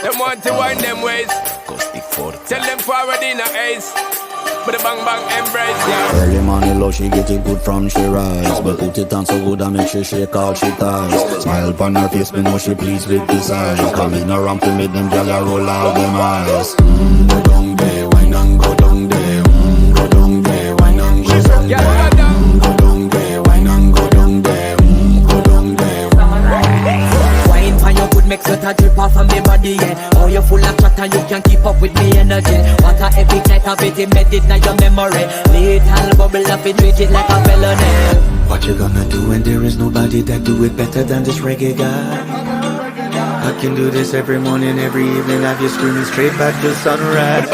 Them want to wind them ways. Tell them forward in a ace. But the bang bang embrace, yeah. Early morning love, she get it good from she rise. But put it on so good I make she shake all she ties. Smile upon her face, me know she pleased with this eyes. Coming around to make them gyal a roll out them eyes. Go down there, wine and go down there. Go down there, wine and go down there. Go down there, wine and go down there. Go down there. Wine for your good make sweat a drip off of me body, yeah. Oh, you full of chat and you can't keep up with me energy. What a epic night of it embedded in your memory. Little bubble up it, treat it like a felony. What you gonna do when there is nobody that do it better than this reggae guy? I can do this every morning, every evening. Have you screaming straight back to sunrise.